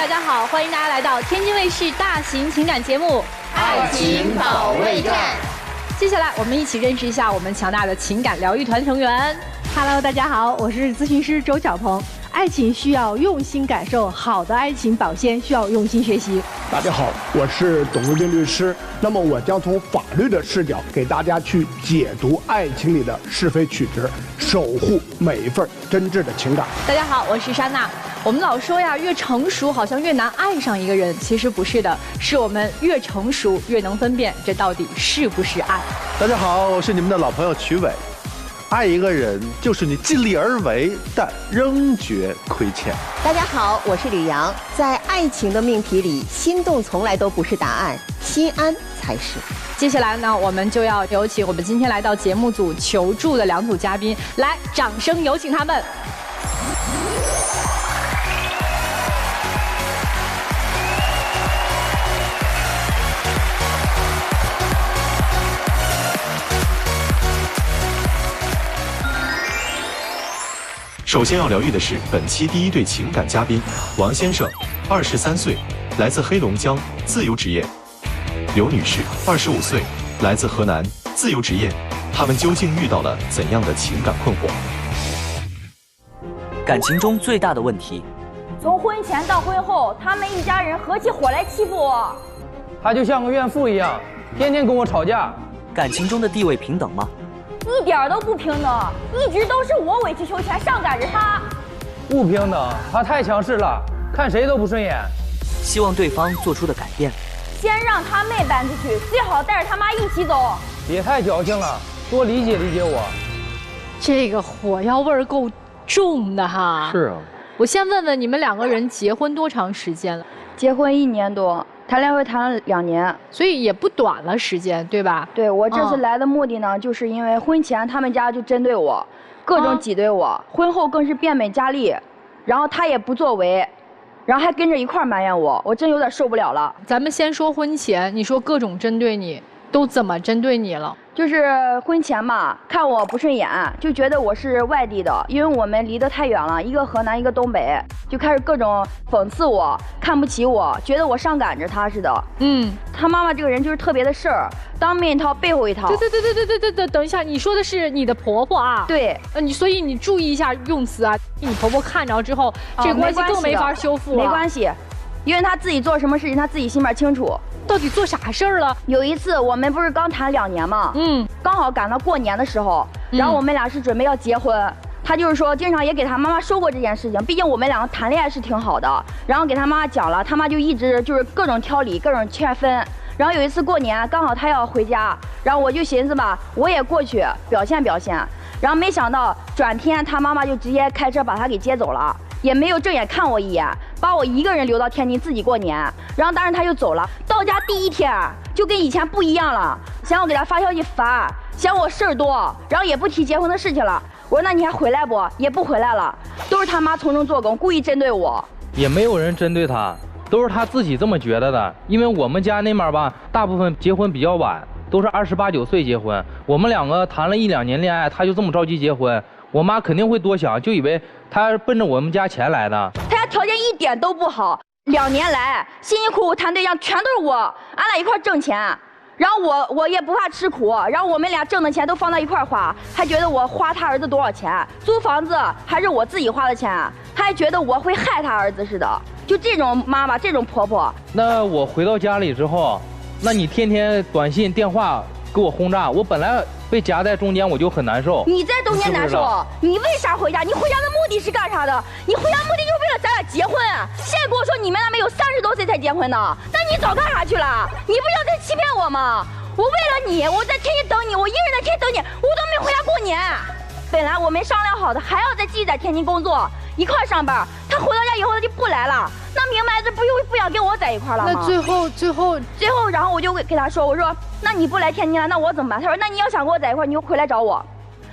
大家好，欢迎大家来到天津卫视大型情感节目《爱情保卫战》。接下来我们一起认识一下我们强大的情感疗愈团成员。Hello， 大家好，我是咨询师周小鹏。爱情需要用心感受，好的爱情保鲜需要用心学习。大家好，我是董卫兵律师。那么我将从法律的视角给大家去解读爱情里的是非曲直，守护每一份真挚的情感。大家好，我是莎娜。我们老说呀，越成熟好像越难爱上一个人，其实不是的，是我们越成熟越能分辨这到底是不是爱。大家好，我是你们的老朋友曲伟。爱一个人就是你尽力而为，但仍觉亏欠。大家好，我是吕阳。在爱情的命题里，心动从来都不是答案，心安才是。接下来呢，我们就要有请我们今天来到节目组求助的两组嘉宾，来，掌声有请他们。首先要疗愈的是本期第一对情感嘉宾王先生，23岁，来自黑龙江，自由职业；刘女士，25岁，来自河南，自由职业。他们究竟遇到了怎样的情感困惑？感情中最大的问题，从婚前到婚后，他们一家人合起伙来欺负我。他就像个怨妇一样，天天跟我吵架。感情中的地位平等吗？一点都不平等，一直都是我委曲求全，上赶着他。不平等，他太强势了，看谁都不顺眼。希望对方做出的改变，先让他妹搬出去，最好带着他妈一起走。别太矫情了，多理解理解我。这个火药味儿够重的哈。是啊。我先问问你们两个人结婚多长时间了？结婚1年多。谈恋爱谈了2年，所以也不短了时间，对吧？对，我这次来的目的呢，就是因为婚前他们家就针对我，各种挤兑我，婚后更是变本加厉，然后他也不作为，然后还跟着一块埋怨我，我真有点受不了了。咱们先说婚前，你说各种针对你，都怎么针对你了？就是婚前嘛，看我不顺眼，就觉得我是外地的，因为我们离得太远了，一个河南，一个东北，就开始各种讽刺我，看不起我，觉得我上赶着他似的。他妈妈这个人就是特别的事儿，当面一套，背后一套。对，等一下，你说的是你的婆婆啊？对，所以你注意一下用词啊，你婆婆看着之后，这个关系更没法修复了。没关系，因为他自己做什么事情，他自己心里面清楚。到底做啥事儿了？有一次我们不是刚谈2年嘛，刚好赶到过年的时候，然后我们俩是准备要结婚，他就是说经常也给他妈妈说过这件事情，毕竟我们两个谈恋爱是挺好的，然后给他妈妈讲了，他妈就一直就是各种挑理，各种劝分。然后有一次过年刚好他要回家，然后我就寻思吧，我也过去表现表现，然后没想到转天他妈妈就直接开车把他给接走了。也没有正眼看我一眼，把我一个人留到天津自己过年，然后当然他就走了。到家第1天就跟以前不一样了，嫌我给他发消息烦，嫌我事儿多，然后也不提结婚的事情了。我说那你还回来不？也不回来了，都是他妈从中做工，故意针对我。也没有人针对他，都是他自己这么觉得的。因为我们家那边吧，大部分结婚比较晚，都是28、9岁结婚。我们两个谈了1、2年恋爱，他就这么着急结婚。我妈肯定会多想，就以为他奔着我们家钱来的。他家条件一点都不好，2年来辛辛苦苦谈对象全都是我，俺俩一块挣钱，然后我也不怕吃苦，然后我们俩挣的钱都放到一块花，还觉得我花他儿子多少钱，租房子还是我自己花的钱，他还觉得我会害他儿子似的。就这种妈妈，这种婆婆。那我回到家里之后，那你天天短信电话给我轰炸，我本来被夹在中间，我就很难受。你在中间难受，你为啥回家？你回家的目的是干啥的？你回家目的就是为了咱俩结婚。现在跟我说你们俩没有30多岁才结婚呢，那你早干啥去了？你不想再欺骗我吗？我为了你，我在天津等你，我一个人在天津等你，我都没回家过年。本来我们商量好的还要再继续在天津工作，一块上班。他回到家以后他就不来了，那明白这不想跟我在一块了吗？那最后，然后我就给他说，我说那你不来天津了，那我怎么办？他说那你要想跟我在一块，你就回来找我。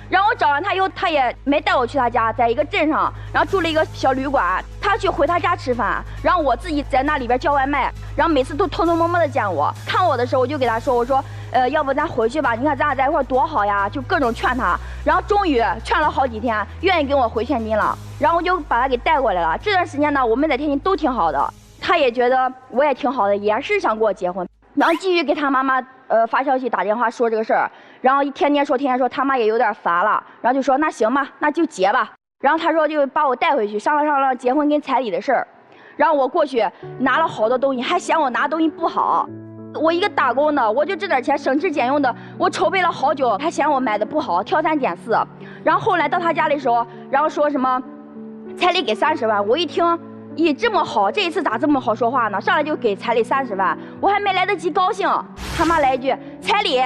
然后我找完他以后，他也没带我去他家，在一个镇上，然后住了一个小旅馆。他去回他家吃饭，然后我自己在那里边叫外卖，然后每次都偷偷摸摸的见我。看我的时候，我就给他说，我说，要不咱回去吧？你看咱俩在一块多好呀，就各种劝他。然后终于劝了好几天，愿意跟我回天津了。然后我就把他给带过来了。这段时间呢，我们在天津都挺好的。他也觉得我也挺好的，也是想跟我结婚，然后继续给他妈妈发消息打电话说这个事儿，然后天天说，他妈也有点烦了，然后就说那行吧，那就结吧。然后他说就把我带回去商量结婚跟彩礼的事儿，然后我过去拿了好多东西，还嫌我拿东西不好。我一个打工的，我就这点钱省吃俭用的，我筹备了好久，还嫌我买的不好，挑三拣四。然后后来到他家里的时候，然后说什么彩礼给30万，我一听，咦，这么好，这一次咋这么好说话呢？上来就给彩礼30万，我还没来得及高兴，他妈来一句彩礼，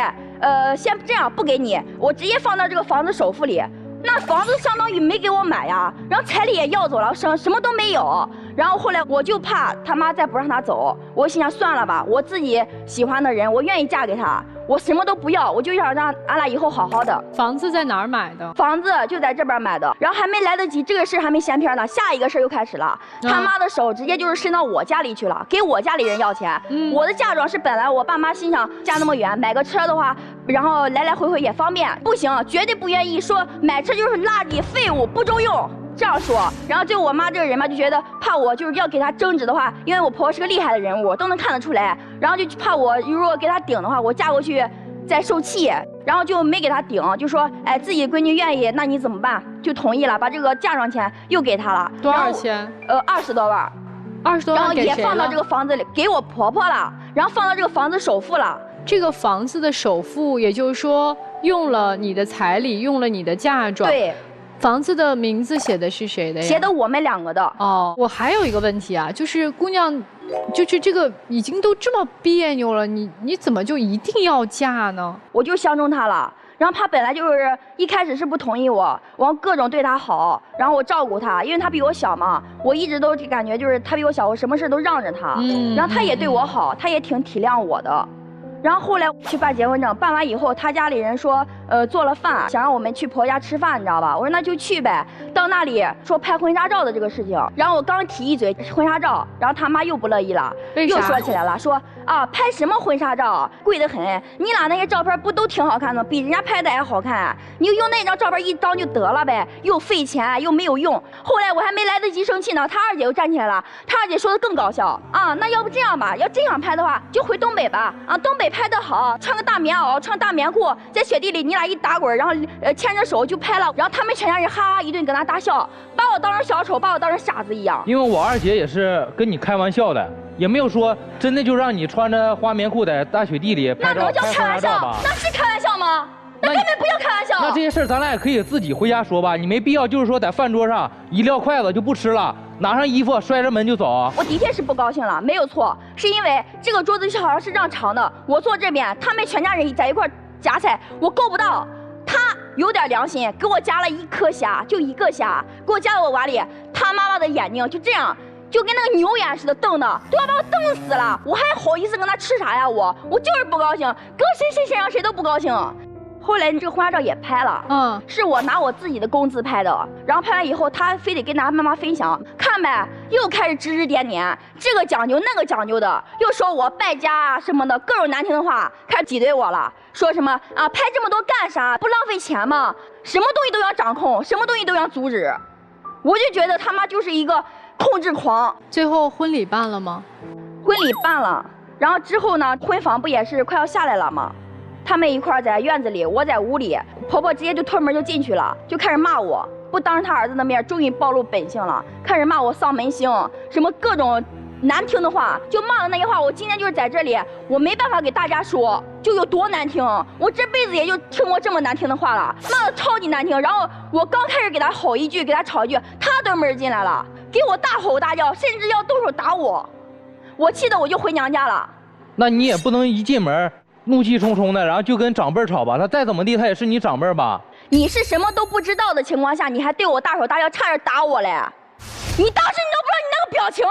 先这样不给你，我直接放到这个房子首付里。那房子相当于没给我买呀，然后彩礼也要走了，什么都没有。然后后来我就怕他妈再不让他走，我心想算了吧，我自己喜欢的人，我愿意嫁给他，我什么都不要，我就想让俺俩以后好好的。房子在哪儿买的？房子就在这边买的，然后还没来得及，这个事还没掀篇呢，下一个事又开始了。他妈的手直接就是伸到我家里去了，给我家里人要钱。我的嫁妆是本来我爸妈心想嫁那么远，买个车的话，然后来来回回也方便，不行，绝对不愿意，说买车就是垃圾废物，不中用。这样说，然后就我妈这个人吧，就觉得怕我就是要给她争执的话，因为我婆婆是个厉害的人物，都能看得出来，然后就怕我如果给她顶的话，我嫁过去再受气，然后就没给她顶，就说哎自己闺女愿意，那你怎么办？就同意了，把这个嫁妆钱又给她了。多少钱？20多万。20多万给谁了？然后也放到这个房子里，给我婆婆了，然后放到这个房子首付了。这个房子的首付，也就是说用了你的彩礼，用了你的嫁妆。对。房子的名字写的是谁的呀？写的我们2个的。哦，我还有一个问题啊，就是姑娘，就是这个已经都这么别扭了，你怎么就一定要嫁呢？我就相中他了，然后他本来就是一开始是不同意我各种对他好，然后我照顾他，因为他比我小嘛，我一直都感觉就是他比我小，我什么事都让着他，然后他也对我好，他也挺体谅我的。然后后来去办结婚证，办完以后，他家里人说，做了饭，想让我们去婆家吃饭，你知道吧？我说那就去呗。到那里说拍婚纱照的这个事情，然后我刚提一嘴婚纱照，然后他妈又不乐意了，又说起来了，说啊拍什么婚纱照，贵得很，你俩那些照片不都挺好看的，比人家拍的还好看，你就用那张照片一张就得了呗，又费钱又没有用。后来我还没来得及生气呢，他二姐又站起来了，他二姐说的更搞笑啊，那要不这样吧，要真想拍的话，就回东北吧，啊东北拍得好，穿个大棉袄，穿大棉裤，在雪地里你俩一打滚，然后牵着手就拍了，然后他们全家人哈哈一顿跟他大笑，把我当成小丑，把我当成傻子一样。因为我二姐也是跟你开玩笑的，也没有说真的就让你穿着花棉裤在大雪地里拍照。那能叫开玩笑？那是开玩笑吗？那根本不要开玩笑。那这些事儿咱俩也可以自己回家说吧，你没必要就是说在饭桌上一撂筷子就不吃了，拿上衣服摔着门就走。我的确是不高兴了，没有错，是因为这个桌子好像是让长的，我坐这边，他们全家人在一块夹菜，我够不到。他有点良心，给我夹了1颗虾，就1个虾，给我夹到我碗里。他妈妈的眼睛就这样，就跟那个牛眼似的瞪的，都要把我瞪死了。我还好意思跟他吃啥呀？我就是不高兴，搁谁身上谁都不高兴。后来这个婚纱照也拍了，是我拿我自己的工资拍的，然后拍完以后，他非得跟他妈妈分享，看呗，又开始指指点点，这个讲究那个讲究的，又说我败家啊什么的，各种难听的话，开始挤兑我了，说什么啊拍这么多干啥？不浪费钱吗？什么东西都要掌控，什么东西都要阻止，我就觉得他妈就是一个控制狂。最后婚礼办了吗？婚礼办了，然后之后呢，婚房不也是快要下来了吗？他们一块在院子里，我在屋里，婆婆直接就推门就进去了，就开始骂我，不当着他儿子的面，终于暴露本性了，开始骂我丧门星，什么各种难听的话，就骂的那些话，我今天就是在这里，我没办法给大家说，就有多难听，我这辈子也就听过这么难听的话了，骂的超级难听。然后我刚开始给他吼一句，给他吵一句，他登门进来了，给我大吼大叫，甚至要动手打我，我气得我就回娘家了。那你也不能一进门怒气冲冲的，然后就跟长辈吵吧，他再怎么地，他也是你长辈吧？你是什么都不知道的情况下，你还对我大手大脚，差点打我嘞！你当时你都不知道你那个表情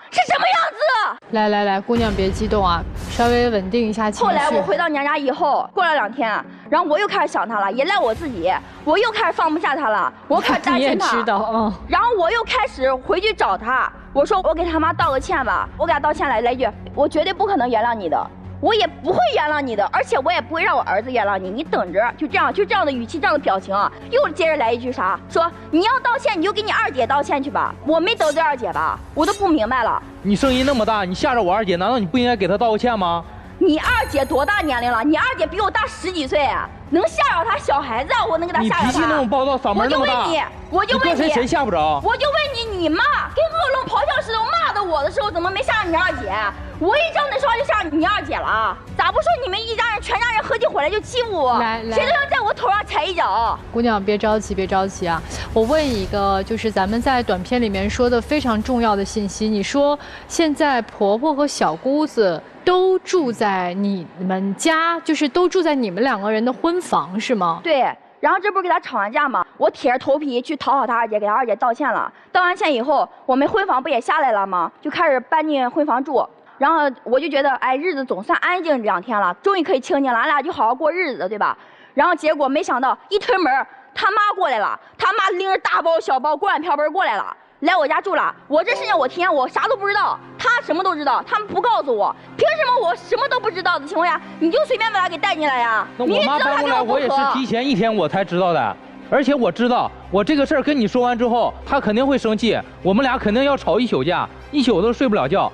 是什么样子。来，姑娘别激动啊，稍微稳定一下情绪。后来我回到娘家以后，过了2天，然后我又开始想他了，也赖我自己，我又开始放不下他了，我开始担心他。你也知道，然后我又开始回去找他，我说我给他妈道个歉吧，我给他道歉来一句，我绝对不可能原谅你的。我也不会原谅你的，而且我也不会让我儿子原谅你。你等着，就这样的语气，这样的表情啊，又接着来一句啥？说你要道歉，你就给你二姐道歉去吧。我没得罪二姐吧？我都不明白了。你声音那么大，你吓着我二姐，难道你不应该给她道个歉吗？你二姐多大年龄了？你二姐比我大10几岁，能吓着她小孩子啊？我能给她吓着她？你脾气那么暴躁，嗓门那么大，我就问你，谁吓不着？我就问你，你妈跟恶龙咆哮似的骂的我的时候，怎么没吓着你二姐？我一张嘴说话就吓着你二姐了，咋不说你们一家人全家人合计回来就欺负我？谁都想在我头上踩一脚。姑娘别着急，别着急啊！我问一个，就是咱们在短片里面说的非常重要的信息，你说现在婆婆和小姑子都住在你们家，就是都住在你们2个人的婚房是吗？对。然后这不是给他吵完架吗？我铁着头皮去讨好他二姐，给他二姐道歉了。道完歉以后，我们婚房不也下来了吗？就开始搬进婚房住。然后我就觉得，哎，日子总算安静2天了，终于可以清静了，俺俩就好好过日子，对吧？然后结果没想到一推门，他妈过来了，他妈拎着大包小包、锅碗瓢盆过来了。来我家住了，我这事情我提前我啥都不知道，他什么都知道，他们不告诉我，凭什么我什么都不知道的情况下，你就随便把他给带进来呀？那我妈搬过来，我也是提前1天我才知道的，而且我知道我这个事儿跟你说完之后，他肯定会生气，我们俩肯定要吵1宿架，1宿都睡不了觉。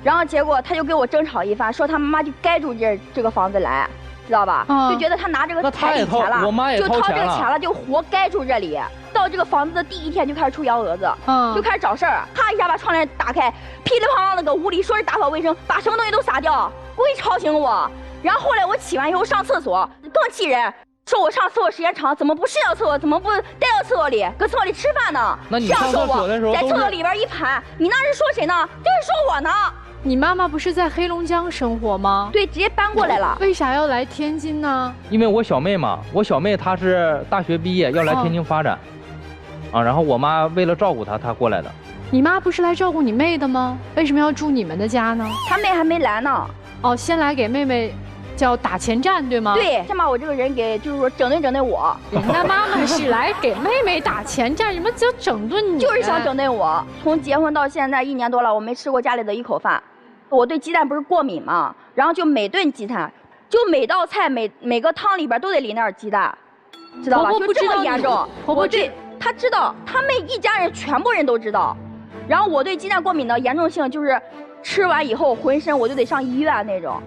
然后结果他就跟我争吵一番，说他妈妈就该住这个房子来。知道吧？就觉得他拿这个彩礼钱了，就掏这个钱了，就活该住这里。到这个房子的第1天就开始出幺蛾子，就开始找事儿，啪一下把窗帘打开，噼里啪啦那个屋里说是打扫卫生，把什么东西都撒掉，故意吵醒我。然后后来我起完以后上厕所，更气人，说我上厕所时间长，怎么不上厕所，怎么不带到厕所里，搁厕所里吃饭呢？那你上厕所的时候，在厕所里边一盘，你那是说谁呢？就是说我呢。你妈妈不是在黑龙江生活吗？对，直接搬过来了。为啥要来天津呢？因为我小妹嘛，我小妹她是大学毕业要来天津发展，然后我妈为了照顾她，她过来的。你妈不是来照顾你妹的吗？为什么要住你们的家呢？她妹还没来呢。哦，先来给妹妹叫打前站，对吗？对，先把我这个人给就是说整顿我。人家妈妈是来给妹妹打前站，什么叫整顿你？就是想整顿我。从结婚到现在1年多了，我没吃过家里的1口饭。我对鸡蛋不是过敏嘛，然后就每顿鸡蛋，就每道菜每个汤里边都得淋点鸡蛋，知道吧？就这么严重。婆婆对，她知道，他们一家人全部人都知道。然后我对鸡蛋过敏的严重性就是吃完以后浑身我就得上医院那种。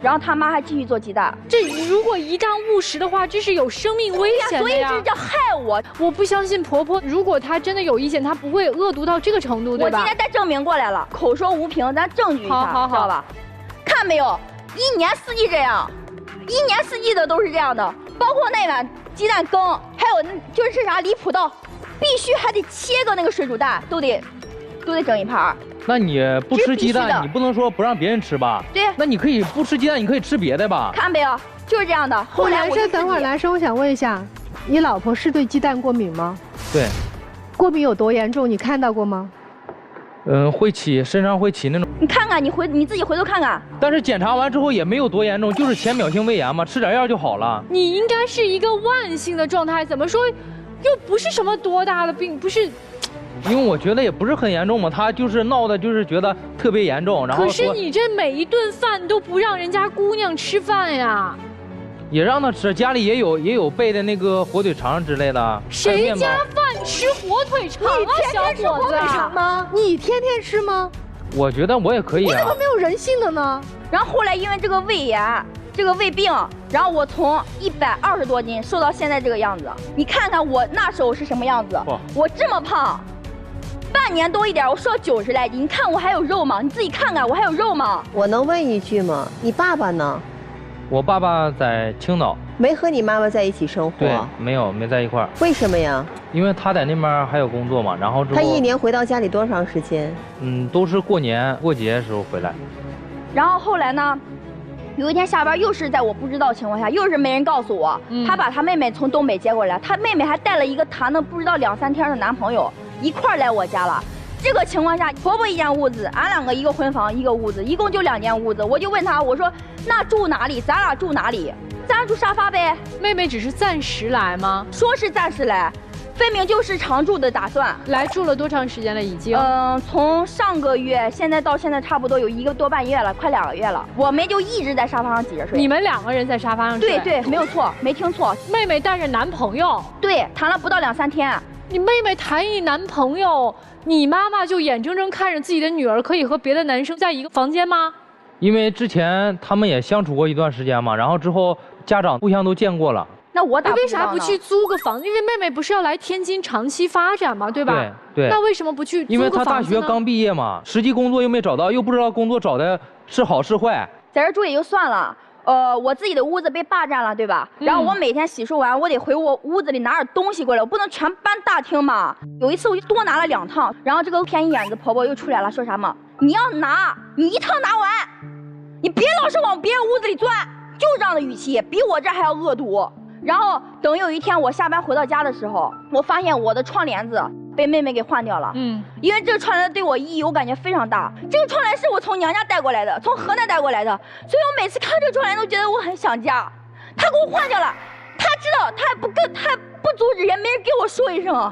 然后他妈还继续做鸡蛋，这如果一旦误食的话，这是有生命危险的呀！所以这叫害我。我不相信婆婆，如果她真的有意见，她不会恶毒到这个程度，对吧？我今天带证明过来了，口说无凭，咱证据一下，知道吧？看没有，1年4季这样，1年4季的都是这样的，包括那碗鸡蛋羹，还有就是啥离谱到，必须还得切个那个水煮蛋，都得整一盘。那你不吃鸡蛋，你不能说不让别人吃吧？对。那你可以不吃鸡蛋，你可以吃别的吧？看没有，就是这样的。后来我等会儿，男生，我想问一下，你老婆是对鸡蛋过敏吗？对。过敏有多严重？你看到过吗？身上会起那种。你看看，你自己回头看看。但是检查完之后也没有多严重，就是浅表性胃炎嘛，吃点药就好了。你应该是一个慢性的状态，怎么说，又不是什么多大的病，不是。因为我觉得也不是很严重嘛，他就是闹的，就是觉得特别严重，然后。可是你这每一顿饭都不让人家姑娘吃饭呀？也让她吃，家里也有备的那个火腿肠之类的。谁家饭吃火腿肠啊，小伙子？你天天吃火腿肠吗？你天天吃吗？我觉得我也可以啊。你怎么没有人性的呢？然后后来因为这个胃炎。这个胃病，然后我从120多斤瘦到现在这个样子。你看看我那时候是什么样子？我这么胖，半年多一点，我瘦到90来斤。你看我还有肉吗？你自己看看，我还有肉吗？我能问一句吗？你爸爸呢？我爸爸在青岛，没和你妈妈在一起生活。对，没在一块儿。为什么呀？因为他在那边还有工作嘛，然后之后他1年回到家里多长时间？都是过年过节的时候回来。然后后来呢？有一天下班，又是在我不知道情况下，又是没人告诉我，他把他妹妹从东北接过来，他妹妹还带了一个谈的不知道2、3天的男朋友一块儿来我家了。这个情况下，婆婆1间屋子，俺2个一个婚房一个屋子，一共就2间屋子。我就问他，我说那住哪里？咱俩住哪里？咱俩住沙发呗。妹妹只是暂时来吗？说是暂时来，分明就是常住的打算。来住了多长时间了？已经？从上个月现在到现在差不多有1个多半月了，快2个月了。我们就一直在沙发上挤着睡。你们2个人在沙发上睡？对，没有错，没听错。妹妹带着男朋友？对，谈了不到2、3天。你妹妹谈一男朋友，你妈妈就眼睁睁看着自己的女儿可以和别的男生在一个房间吗？因为之前他们也相处过一段时间嘛，然后之后家长互相都见过了。那我咋为啥不去租个房子？因为妹妹不是要来天津长期发展嘛，对吧？对。那为什么不去租个房子呢？因为她大学刚毕业嘛，实际工作又没找到，又不知道工作找的是好是坏。在这住也就算了，我自己的屋子被霸占了，对吧？然后我每天洗漱完，我得回我屋子里拿点东西过来，我不能全搬大厅嘛。有一次我就多拿了2趟，然后这个便宜眼子婆婆又出来了，说啥嘛？你要拿，你1趟拿完，你别老是往别人屋子里钻，就这样的语气，比我这还要恶毒。然后等有一天我下班回到家的时候，我发现我的窗帘子被妹妹给换掉了。因为这个窗帘对我意义我感觉非常大。这个窗帘是我从娘家带过来的，从河南带过来的，所以我每次看这个窗帘都觉得我很想家。她给我换掉了，她知道，她也不阻止，也没人给我说一声。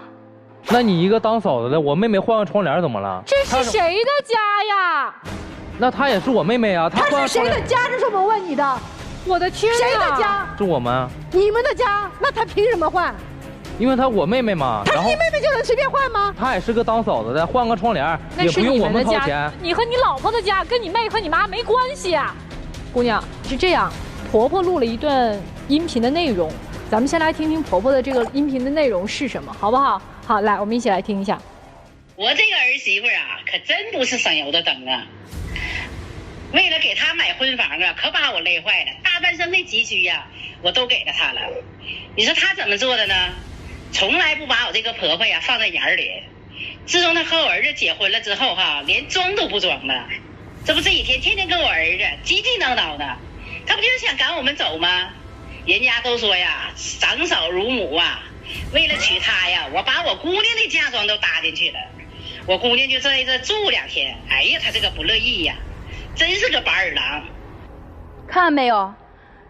那你一个当嫂子的，我妹妹换个窗帘怎么了？这是谁的家呀？那她也是我妹妹啊，她是谁的家？这是我们问你的。我的天啊！谁的家？是我们。你们的家？那她凭什么换？因为她我妹妹嘛。她是你妹妹就能随便换吗？她也是个当嫂子的，换个窗帘也不用我们掏钱。你和你老婆的家跟你妹和你妈没关系啊。姑娘是这样，婆婆录了一段音频的内容，咱们先来听听婆婆的这个音频的内容是什么，好不好？好，来，我们一起来听一下。我这个儿媳妇啊，可真不是省油的灯啊！为了给她买婚房啊，可把我累坏了，大半生的积蓄呀，我都给了她了。你说她怎么做的呢？从来不把我这个婆婆呀放在眼里。自从她和我儿子结婚了之后哈，连装都不装了。这不这几天天天跟我儿子叽叽叨叨的，她不就是想赶我们走吗？人家都说呀，长嫂如母啊。为了娶她呀，我把我姑娘的嫁妆都搭进去了。我姑娘就在这住2天，哎呀，她这个不乐意呀，真是个白眼狼。看到没有，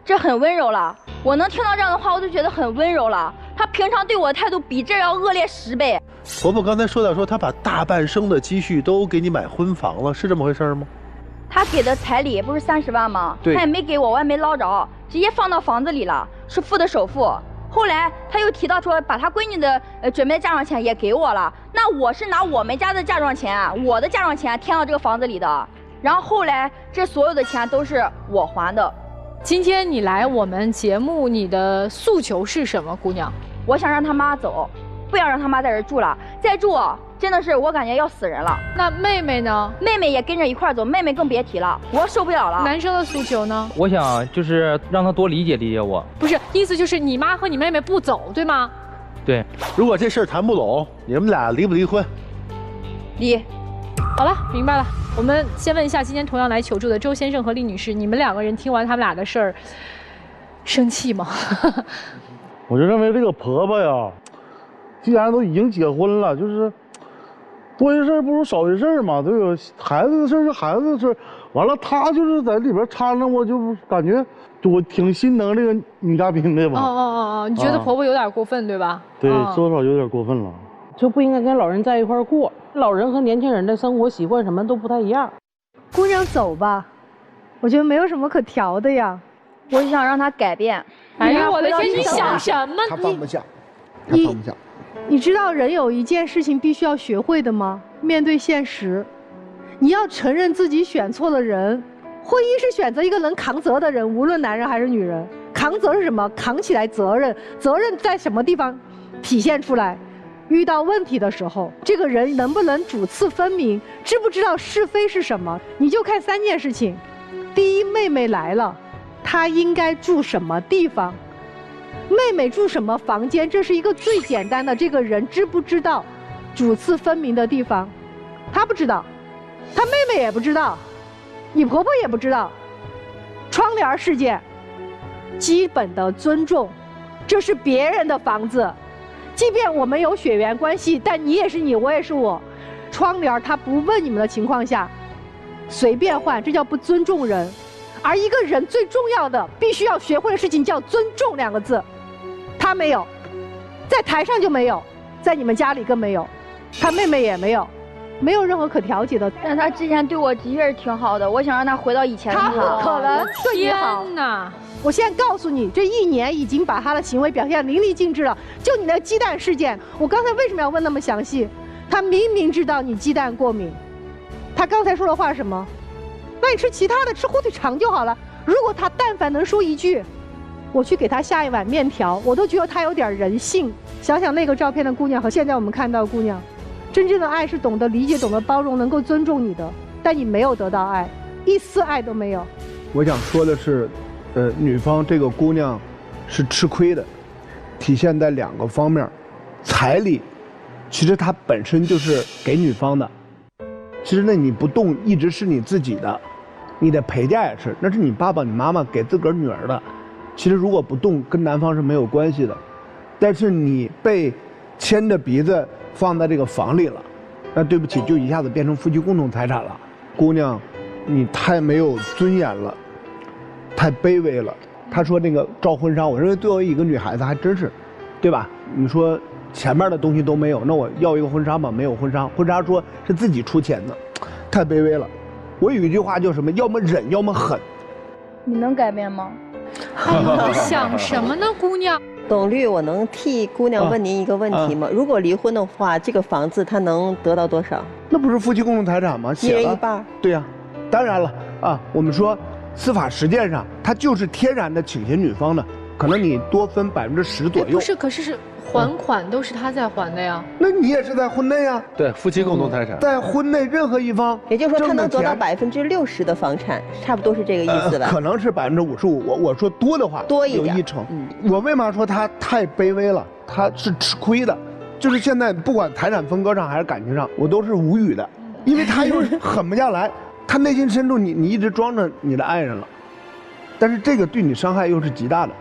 这很温柔了。我能听到这样的话，我就觉得很温柔了。她平常对我的态度比这要恶劣10倍。婆婆刚才说到，说她把大半生的积蓄都给你买婚房了，是这么回事吗？她给的彩礼不是30万吗？她也没给我，我也没捞着，直接放到房子里了，是付的首付。后来他又提到说，把他闺女的准备的嫁妆钱也给我了。那我是拿我们家的嫁妆钱，我的嫁妆钱填到这个房子里的。然后后来这所有的钱都是我还的。今天你来我们节目，你的诉求是什么，姑娘？我想让他妈走，不要让他妈在这住了，再住真的是我感觉要死人了。那妹妹呢？妹妹也跟着一块走，妹妹更别提了，我受不了了。男生的诉求呢？我想就是让他多理解理解我。不是，意思就是你妈和你妹妹不走，对吗？对。如果这事儿谈不拢，你们俩离不离婚？离。好了，明白了。我们先问一下今天同样来求助的周先生和厉女士，你们2个人听完他们俩的事儿，生气吗？我就认为这个婆婆呀，既然都已经结婚了，就是多一事不如少一事嘛，对吧？孩子的事是孩子的事，完了她就是在里边掺着，我就感觉我挺心疼这个女嘉宾的吧。哦，你觉得婆婆有点过分，对吧？对，多少有点过分了。就不应该跟老人在一块过，老人和年轻人的生活习惯什么都不太一样。姑娘走吧，我觉得没有什么可调的呀。我想让她改变。哎呀，我的天，你想什么？她放不下，她放不下。你知道人有一件事情必须要学会的吗？面对现实，你要承认自己选错了人。婚姻是选择一个能扛责的人，无论男人还是女人。扛责是什么？扛起来责任。责任在什么地方体现出来？遇到问题的时候，这个人能不能主次分明，知不知道是非是什么？你就看3件事情。第一，妹妹来了，她应该住什么地方？妹妹住什么房间？这是一个最简单的，这个人知不知道主次分明的地方？她不知道，她妹妹也不知道，你婆婆也不知道。窗帘事件，基本的尊重，这是别人的房子。即便我们有血缘关系，但你也是你，我也是我。窗帘他不问你们的情况下，随便换，这叫不尊重人。而一个人最重要的必须要学会的事情叫尊重2个字，他没有，在台上就没有，在你们家里更没有，他妹妹也没有，没有任何可调解的。但他之前对我的确是挺好的，我想让他回到以前的他我。不可能对你好。天哪！我现在告诉你，这1年已经把他的行为表现淋漓尽致了。就你那个鸡蛋事件，我刚才为什么要问那么详细？他明明知道你鸡蛋过敏，他刚才说的话是什么？那你吃其他的，吃火腿肠就好了。如果他但凡能说一句，我去给他下一碗面条，我都觉得他有点人性。想想那个照片的姑娘和现在我们看到的姑娘，真正的爱是懂得理解、懂得包容、能够尊重你的，但你没有得到爱，一丝爱都没有。我想说的是，女方这个姑娘是吃亏的，体现在2个方面，彩礼，其实它本身就是给女方的，其实那你不动一直是你自己的，你的陪嫁也是，那是你爸爸你妈妈给自个儿女儿的，其实如果不动跟男方是没有关系的，但是你被牵着鼻子放在这个房里了，那对不起，就一下子变成夫妻共同财产了。姑娘，你太没有尊严了，太卑微了。他说那个照婚纱，我认为作为一个女孩子还真是，对吧？你说前面的东西都没有，那我要一个婚纱吧，没有婚纱，婚纱说是自己出钱的，太卑微了。我有一句话叫什么？要么忍，要么狠。你能改变吗？你想什么呢，姑娘？董律，我能替姑娘问您一个问题吗？如果离婚的话，这个房子她能得到多少？那不是夫妻共同财产吗？一人一半。对呀，当然了啊，我们说司法实践上，它就是天然的倾斜女方的，可能你多分10%左右。不是，可是还款都是他在还的呀。那你也是在婚内呀？对，夫妻共同财产。在婚内任何一方，也就是说他能得到60%的房产，差不多是这个意思吧？可能是55%，我说多的话多一点，有1成。我为嘛说他太卑微了？他是吃亏的，就是现在不管财产分割上还是感情上，我都是无语的，因为他又狠不下来，他内心深处你一直装着你的爱人了，但是这个对你伤害又是极大的。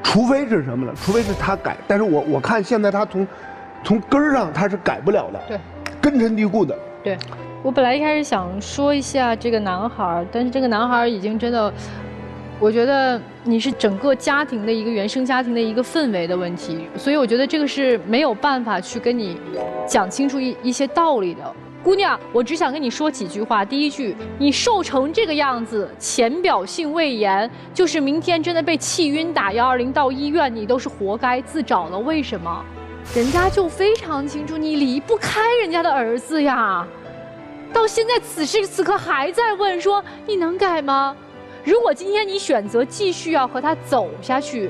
除非是什么呢？除非是他改，但是我看现在他从根儿上他是改不了的，对，根深蒂固的。对，我本来一开始想说一下这个男孩，但是这个男孩已经真的，我觉得你是整个家庭的一个原生家庭的一个氛围的问题，所以我觉得这个是没有办法去跟你讲清楚一些道理的。姑娘，我只想跟你说几句话。第一句，你瘦成这个样子，浅表性胃炎，就是明天真的被气晕打120到医院，你都是活该，自找了。为什么？人家就非常清楚，你离不开人家的儿子呀。到现在此时此刻还在问说你能改吗？如果今天你选择继续要和他走下去，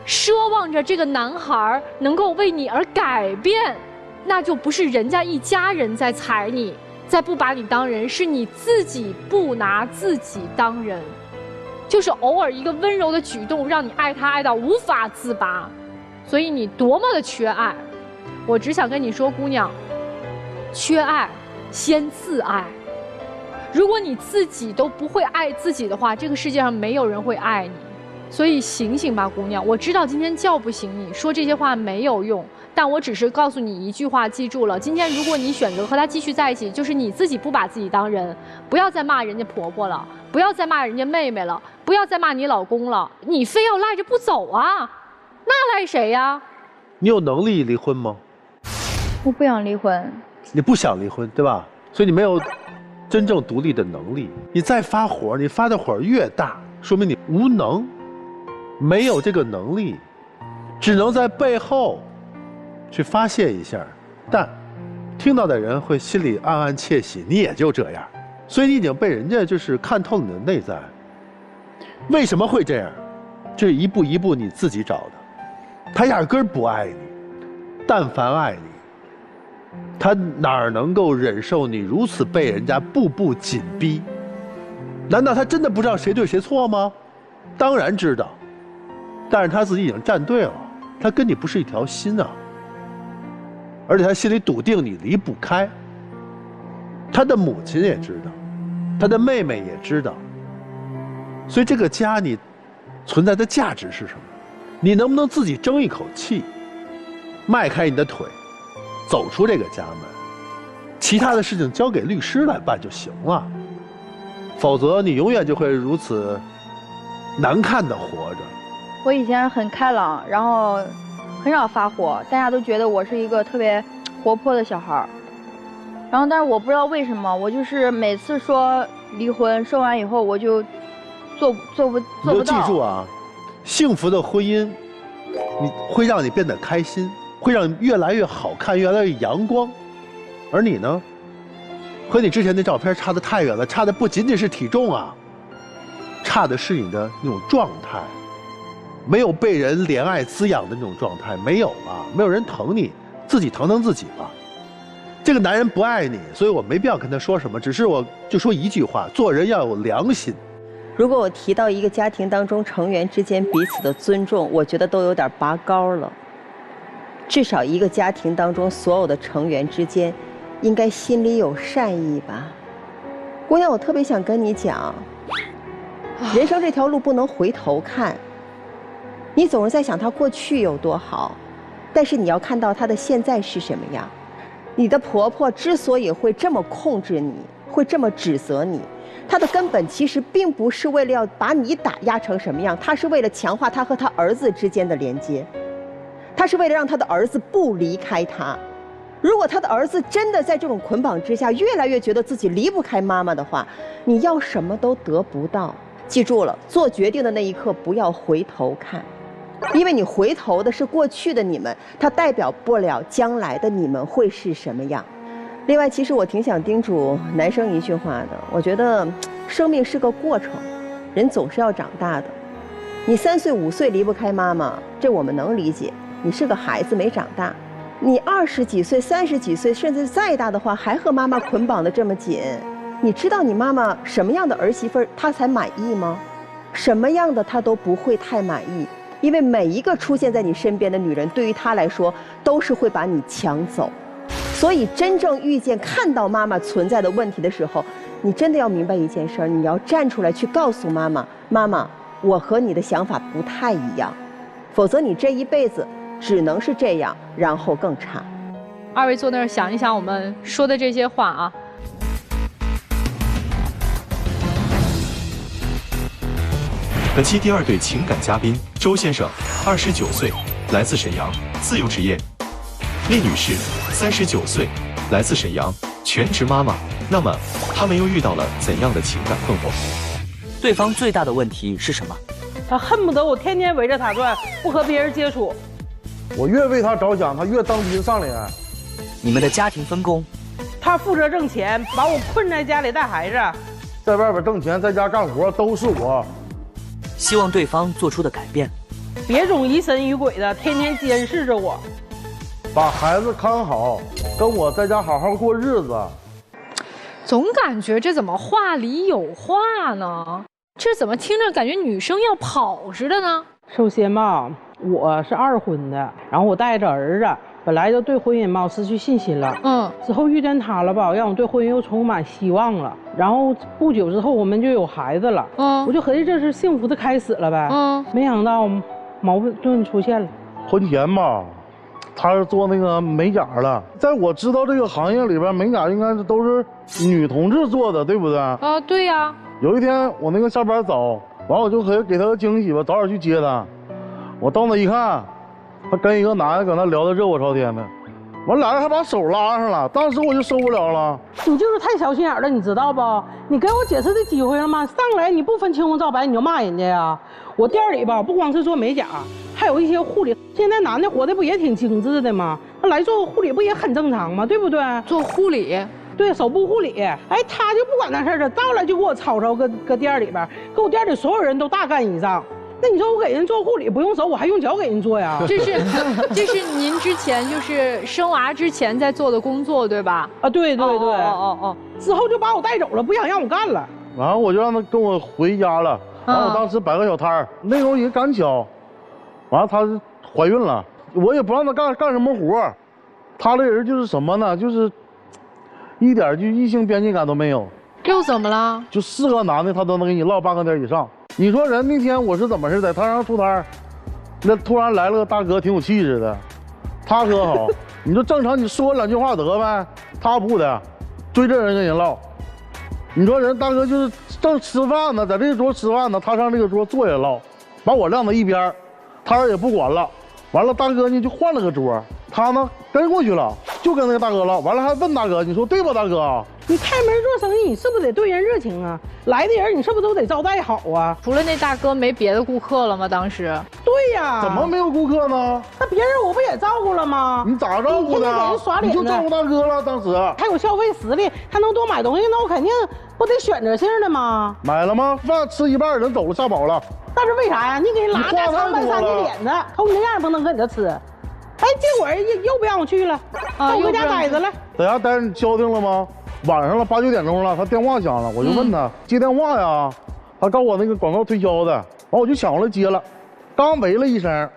奢望着这个男孩能够为你而改变，那就不是人家一家人在踩你，在不把你当人，是你自己不拿自己当人。就是偶尔一个温柔的举动，让你爱他爱到无法自拔。所以你多么的缺爱，我只想跟你说，姑娘，缺爱先自爱。如果你自己都不会爱自己的话，这个世界上没有人会爱你。所以醒醒吧，姑娘！我知道今天叫不醒你，说这些话没有用，但我只是告诉你一句话，记住了。今天如果你选择和他继续在一起，就是你自己不把自己当人，不要再骂人家婆婆了，不要再骂人家妹妹了，不要再骂你老公了，你非要赖着不走啊？那赖谁呀？你有能力离婚吗？我不想离婚。你不想离婚，对吧？所以你没有真正独立的能力。你再发火，你发的火越大，说明你无能，没有这个能力，只能在背后去发泄一下，但听到的人会心里暗暗窃喜，你也就这样。所以你已经被人家就是看透你的内在。为什么会这样？这是一步一步你自己找的。他压根儿不爱你，但凡爱你，他哪儿能够忍受你如此被人家步步紧逼？难道他真的不知道谁对谁错吗？当然知道，但是他自己已经站队了，他跟你不是一条心啊。而且他心里笃定你离不开，他的母亲也知道，他的妹妹也知道，所以这个家你存在的价值是什么？你能不能自己争一口气，迈开你的腿，走出这个家门？其他的事情交给律师来办就行了，否则你永远就会如此难看的活着。我以前很开朗，然后很少发火，大家都觉得我是一个特别活泼的小孩儿。然后，但是我不知道为什么，我就是每次说离婚，说完以后我就做不到。你就记住啊，幸福的婚姻，会让你变得开心，会让你越来越好看，越来越阳光。而你呢，和你之前的照片差得太远了，差的不仅仅是体重啊，差的是你的那种状态，没有被人怜爱滋养的那种状态，没有了，没有人疼你，自己疼自己吧。这个男人不爱你，所以我没必要跟他说什么，只是我就说一句话：做人要有良心。如果我提到一个家庭当中成员之间彼此的尊重，我觉得都有点拔高了。至少一个家庭当中所有的成员之间，应该心里有善意吧。姑娘，我特别想跟你讲，人生这条路不能回头看。你总是在想他过去有多好，但是你要看到他的现在是什么样。你的婆婆之所以会这么控制你，会这么指责你，她的根本其实并不是为了要把你打压成什么样，她是为了强化她和她儿子之间的连接，她是为了让她的儿子不离开她。如果她的儿子真的在这种捆绑之下，越来越觉得自己离不开妈妈的话，你要什么都得不到。记住了，做决定的那一刻不要回头看。因为你回头的是过去的你们，它代表不了将来的你们会是什么样。另外，其实我挺想叮嘱男生一句话的，我觉得生命是个过程，人总是要长大的。你3岁5岁离不开妈妈，这我们能理解，你是个孩子没长大。你20几岁、30几岁，甚至再大的话，还和妈妈捆绑得这么紧，你知道你妈妈什么样的儿媳妇她才满意吗？什么样的她都不会太满意。因为每一个出现在你身边的女人，对于她来说都是会把你抢走，所以真正遇见、看到妈妈存在的问题的时候，你真的要明白一件事儿，你要站出来去告诉妈妈：妈妈，我和你的想法不太一样，否则你这一辈子只能是这样，然后更差。二位坐那儿想一想我们说的这些话啊。本期第2对情感嘉宾周先生，29岁，来自沈阳，自由职业；厉女士，39岁，来自沈阳，全职妈妈。那么，他们又遇到了怎样的情感困惑？对方最大的问题是什么？他恨不得我天天围着他转，不和别人接触。我越为他着想，他越当兵上脸。你们的家庭分工？他负责挣钱，把我困在家里带孩子，在外边挣钱，在家干活都是我。希望对方做出的改变，别总疑神疑鬼的，天天监视着我，把孩子看好，跟我在家好好过日子。总感觉这怎么话里有话呢？这怎么听着感觉女生要跑似的呢？首先吧，我是2婚的，然后我带着儿子，本来就对婚姻吧失去信心了。之后遇见他了吧，让我对婚姻又充满希望了。然后不久之后我们就有孩子了。我就合计这是幸福的开始了呗。没想到矛盾出现了。婚前吧，他是做那个美甲了，在我知道这个行业里边，美甲应该是都是女同志做的，对不对？对呀。有一天我那个下班早，完我就给他个惊喜吧，早点去接他。我到那一看，他跟一个男的搁那聊得热火朝天的，完俩人还把手拉上了，当时我就受不了了。你就是太小心眼了，你知道不？你给我解释的机会了吗？上来你不分青红皂白你就骂人家呀？我店里吧不光是做美甲，还有一些护理。现在男的活的不也挺精致的吗？他来做护理不也很正常吗？对不对？做护理，对，手部护理。哎，他就不管那事儿了，到了就给我吵吵搁店里边，给我店里所有人都大干一仗。那你说我给人做护理不用手，我还用脚给人做呀？这是您之前就是生娃之前在做的工作对吧？对。之后就把我带走了，不想让我干了。然后我就让他跟我回家了。然后我当时摆个小摊儿，那时候也赶巧，完了她怀孕了，我也不让她干什么活。她这人就是什么呢？就是一点就异性边界感都没有。又怎么了？就4个男的，她都能给你唠半个点以上。你说人那天我是怎么似的？他让出摊，那突然来了个大哥，挺有气质的，他可好。你说正常你说2句话得呗，他不的，追着人跟人唠。你说人大哥就是正吃饭呢，在这个桌吃饭呢，他上这个桌坐下唠，把我晾到一边，摊儿也不管了，完了大哥呢就换了个桌，他呢跟过去了，就跟那个大哥了，完了还问大哥，你说对吧，大哥？你开门做生意，你是不是得对人热情啊？来的人你是不是都得招待好啊？除了那大哥，没别的顾客了吗？当时？对呀，怎么没有顾客呢？那别人我不也照顾了吗？你咋照顾的？天天给人耍脸你就照顾大哥了，当时他有消费实力，他能多买东西，那我肯定不得选择性的吗？买了吗？饭吃一半人走了，吓跑了。但是为啥呀？你给人拿大长白山的脸子，瞅你那样不能跟你这吃。哎，这会儿又不让我去了，到我家待着了。在家待着消停了吗？晚上了8、9点钟了，他电话响了，我就问他接电话呀，他告诉我那个广告推销的，完我就抢过来接了，刚喂了一声，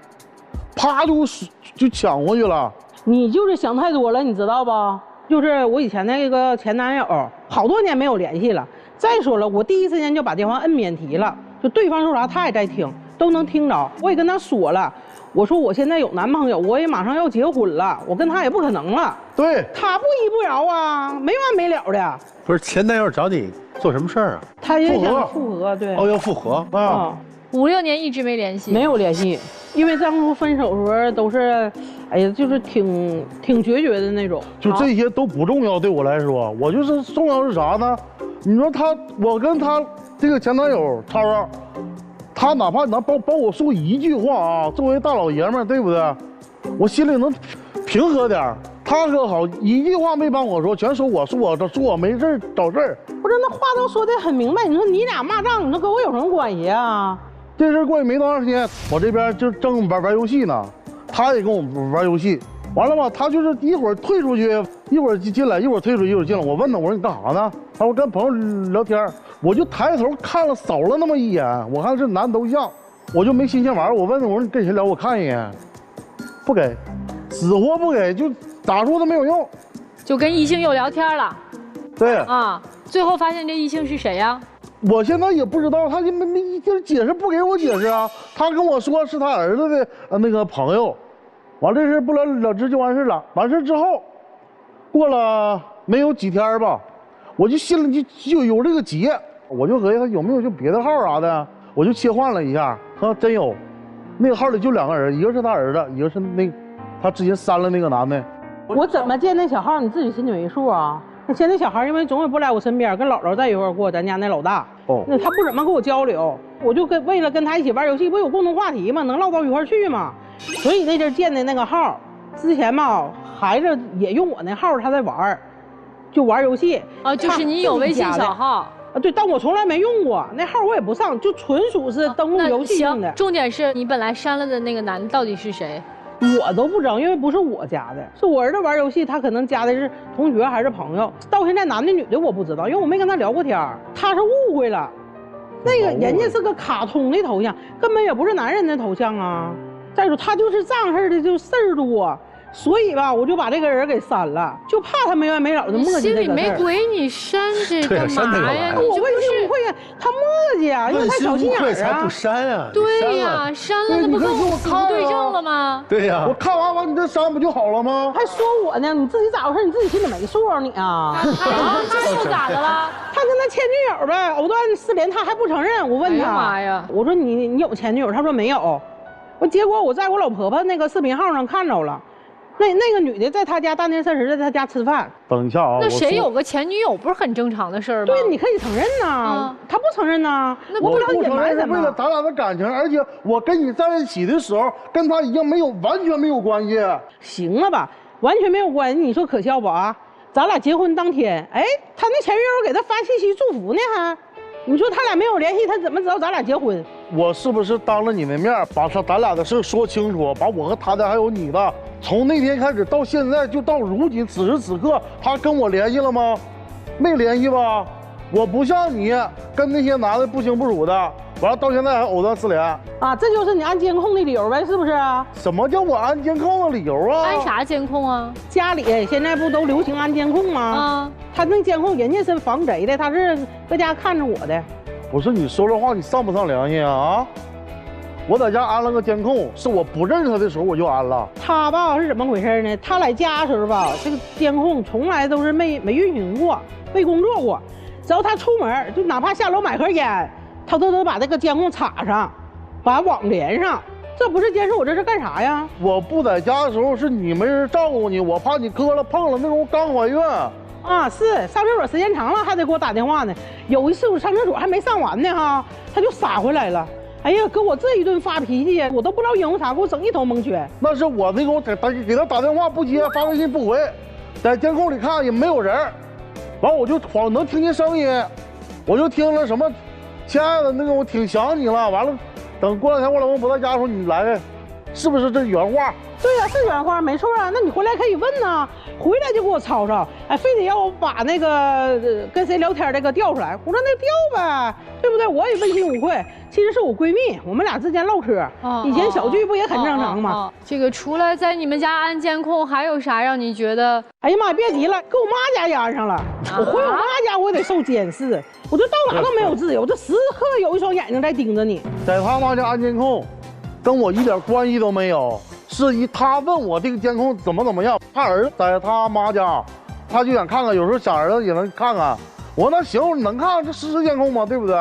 啪就抢过去了。你就是想太多了，你知道不？就是我以前那个前男友，好多年没有联系了。再说了，我第一时间就把电话摁免提了，就对方说啥他也在听，都能听着。我也跟他说了。我说我现在有男朋友，我也马上要结婚了，我跟他也不可能了。对，他不依不饶啊，没完没了的。不是前男友找你做什么事儿啊？他也想复合，对。哦，要复合啊？5、6年一直没联系。没有联系，因为当初分手的时候都是，哎呀，就是挺决绝的那种。就这些都不重要，对我来说，我就是重要是啥呢？你说我跟他这个前男友超。他哪怕能帮我说一句话啊，作为大老爷们儿，对不对？我心里能平和点儿。他可好，一句话没帮我说，全说我没事找事儿。不是，那话都说得很明白。你说你俩骂仗，你说跟我有什么关系啊？这事过去没多长时间，我这边就正玩游戏呢，他也跟我玩游戏。完了吧，他就是一会儿退出去，一会儿进来，一会儿退出去，一会儿进来。我问他，我说你干啥呢？他说跟朋友聊天。我就抬头看了扫了那么一眼，我看是男头像，我就没心情玩。我问他，我说你跟谁聊？我看一眼，不给，死活不给，就咋说都没有用，就跟异性又聊天了。对啊，最后发现这异性是谁呀？我现在也不知道，他就没就是解释不给我解释啊。他跟我说是他儿子的那个朋友，完这事不了了之就完事了。完事之后，过了没有几天吧，我就心里就有这个结。我就合计他有没有就别的号啥的，我就切换了一下，他真有，那个号里就2个人，一个是他儿子，一个是他之前删了那个男的。我怎么建那小号，你自己心里没数啊？那现在小孩因为总也不来我身边，跟姥姥在一块过，咱家那老大，那他不怎么跟我交流，我就为了跟他一起玩游戏，不有共同话题吗？能唠到一块去吗？所以那阵建的那个号，之前吧，孩子也用我那号，他在玩，就玩游戏啊，就是你有微信小号。对，但我从来没用过那号，我也不上，就纯属是登录游戏用的。重点是你本来删了的那个男的到底是谁？我都不知道，因为不是我加的，是我儿子玩游戏，他可能加的是同学还是朋友。到现在男的女的我不知道，因为我没跟他聊过天，他是误会了。那个人家是个卡通的头像，根本也不是男人的头像啊。再说他就是这样式的，就事儿多。所以吧，我就把这个人给删了，就怕他没完没了的磨叽这个事儿。心里没鬼，你删这干嘛呀？我为什么会呀？他磨叽啊，因为他小心眼啊。才不删呀？对呀，删了那不跟我死不对证了吗？对呀，我看完你这删不就好了吗？还说我呢，你自己咋回事？你自己心里没数你啊？这又咋的了？他跟他前女友呗，藕断丝连，他还不承认。我问他，妈呀！我说你有前女友？他说没有。结果我在我老婆婆那个视频号上看着了。那个女的在他家大年30在他家吃饭。等一下啊，那谁有个前女友不是很正常的事儿吗？对，你可以承认呐，他不承认呐，那我不承认是为了咱俩的感情，而且我跟你在一起的时候，跟他已经完全没有关系。行了吧，完全没有关系，你说可笑不啊？咱俩结婚当天，哎，他那前女友给他发信息祝福呢还。你说他俩没有联系，他怎么知道咱俩结婚？我是不是当着你的面把咱俩的事说清楚，把我和他的还有你的，从那天开始到现在，就到如今此时此刻，他跟我联系了吗？没联系吧？我不像你跟那些男的不清不楚的，完了到现在还藕断丝连啊！这就是你安监控的理由呗，是不是啊？什么叫我安监控的理由啊？安啥监控啊？家里现在不都流行安监控吗？啊，他那监控人家是防贼的，他是搁家看着我的。不是你说这话，你上不上良心啊？我在家安了个监控，是我不认识他的时候我就安了。他吧是怎么回事呢？他来家的时候吧，这个监控从来都是没运行过，没工作过。只要他出门，就哪怕下楼买盒烟，他都得把这个监控插上，把网连上。这不是监视我，这是干啥呀？我不在家的时候是你没人照顾你，我怕你磕了碰了，那时候刚怀孕。啊，是上厕所时间长了还得给我打电话呢。有一次我上厕所还没上完呢哈，他就撒回来了。哎呀，给我这一顿发脾气，我都不知道因为啥，给我整一头蒙圈。那是我那个我给他打电话不接，发微信不回，在监控里看也没有人，完我就光能听见声音，我就听了什么，亲爱的那个我挺想你了。完了，等过两天我老公不在家的时候你来，是不是这原话？对呀，是原话，没错啊。那你回来可以问呐，回来就给我吵吵，哎，非得要我把那个跟谁聊天那个调出来。我说那调呗，对不对？我也问心无愧。其实是我闺蜜，我们俩之间唠嗑，以前小聚不也很正常吗？这个除了在你们家安监控，还有啥让你觉得？哎呀妈呀，别提了，给我妈家也安上了。我回我妈家我也得受监视，我就到哪都没有自由，这时刻有一双眼睛在盯着你。在他妈家安监控，跟我一点关系都没有。是他问我这个监控怎么样，他儿子在他妈家，他就想看看，有时候想儿子也能看看。我那行，能看这实时监控吗？对不对？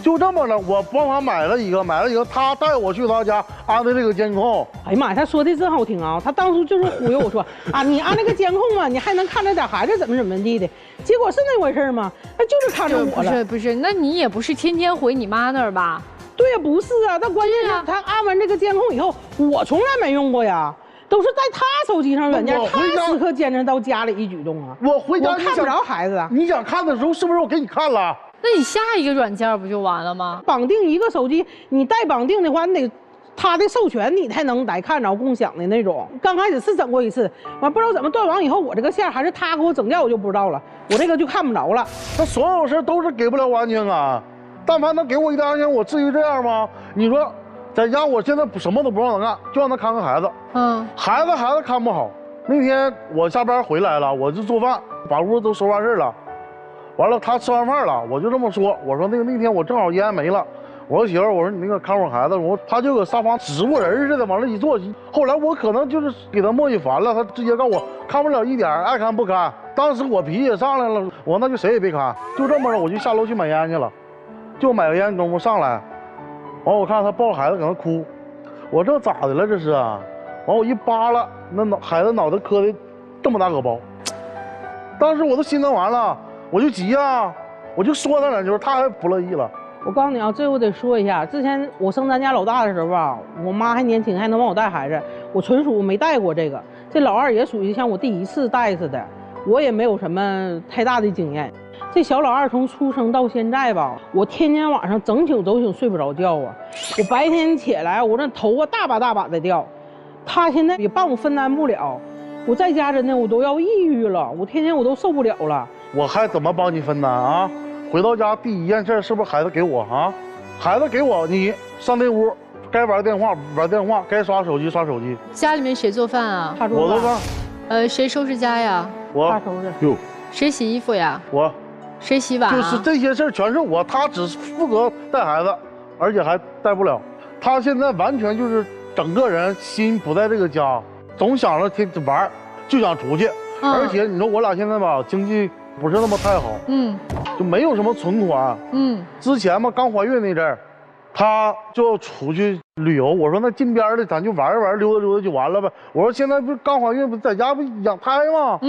就这么着，我帮他买了一个，他带我去他家安的这个监控。哎呀妈呀，他说的真好听啊！他当初就是忽悠我说啊，你安那个监控嘛，你还能看着点孩子怎么地的。结果是那回事吗？那就是看着我了。不是，那你也不是天天回你妈那儿吧？对呀，不是啊，但关键是他安完这个监控以后，我从来没用过呀，都是在他手机上软件，他时刻监视到家里一举动啊。我回家看不着孩子啊。你想看的时候，是不是我给你看了？那你下一个软件不就完了吗？绑定一个手机，你带绑定的话，你得他的授权，你才能来看着共享的那种。刚开始是整过一次，完不知道怎么断网以后，我这个线还是他给我整掉，我就不知道了，我这个就看不着了。那所有事都是给不了安全感。但凡能给我一点安全，我至于这样吗？你说，在家我现在什么都不让他干，就让他看看孩子。孩子看不好。那天我下班回来了，我就做饭，把屋都收完事了。完了，他吃完饭了，我就这么说，我说那天我正好烟没了，我说媳妇儿，我说你那个看会儿孩子，他就搁沙发植物人似的往那一坐。后来我可能就是给他磨叽烦了，他直接告诉我看不了一点，爱看不看。当时我脾气也上来了，我那就谁也别看，就这么着，我就下楼去买烟去了。就买个烟功夫上来，完我看他抱孩子搁那哭，我这咋的了这是啊？完我一扒拉，那孩子脑袋磕的这么大个包，当时我都心疼完了，我就急啊，我就说他两句，他还不乐意了。我告诉你啊，这我得说一下，之前我生咱家老大的时候吧，我妈还年轻，还能帮我带孩子，我纯属没带过这个。这老二也属于像我第一次带似的，我也没有什么太大的经验。这小老二从出生到现在吧，我天天晚上整宿睡不着觉啊！我白天起来，我那头发大把的掉。他现在也帮我分担不了，我在家真的我都要抑郁了，我天天我都受不了了。我还怎么帮你分担啊？回到家第一件事是不是孩子给我啊？孩子给我，你上那屋，该玩电话玩电话，该刷手机刷手机。家里面谁做饭啊？他做饭。我做饭。谁收拾家呀？我。他收拾。哟。谁洗衣服呀？我。谁洗碗啊？就是这些事儿全是我，他只负责带孩子，而且还带不了。他现在完全就是整个人心不在这个家，总想着天玩，就想出去。而且你说我俩现在吧，经济不是那么太好，就没有什么存款。之前嘛刚怀孕那阵儿，他就要出去旅游。我说那近边的咱就玩一玩，溜达溜达就完了呗。我说现在不是刚怀孕，不在家不养胎吗？